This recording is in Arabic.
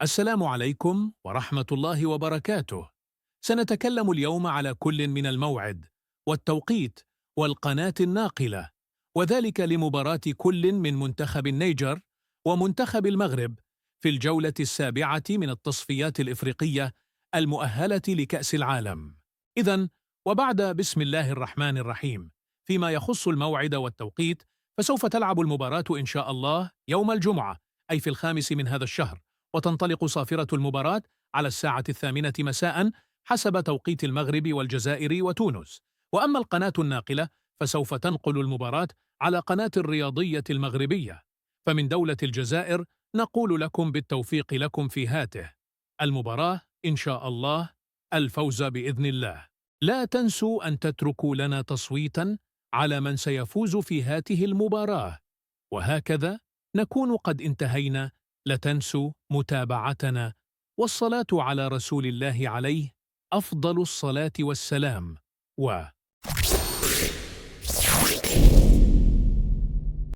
السلام عليكم ورحمة الله وبركاته. سنتكلم اليوم على كل من الموعد والتوقيت والقناة الناقلة، وذلك لمباراة كل من منتخب النيجر ومنتخب المغرب في الجولة السابعة من التصفيات الإفريقية المؤهلة لكأس العالم. إذن وبعد بسم الله الرحمن الرحيم، فيما يخص الموعد والتوقيت، فسوف تلعب المباراة إن شاء الله يوم الجمعة، أي في 5 من هذا الشهر، وتنطلق صافرة المباراة على 8:00 مساء حسب توقيت المغرب والجزائر وتونس. وأما القناة الناقلة فسوف تنقل المباراة على قناة الرياضية المغربية. فمن دولة الجزائر نقول لكم بالتوفيق لكم في هاته المباراة إن شاء الله، الفوز بإذن الله. لا تنسوا أن تتركوا لنا تصويتا على من سيفوز في هاته المباراة. وهكذا نكون قد انتهينا. لا تنسوا متابعتنا والصلاة على رسول الله عليه أفضل الصلاة والسلام.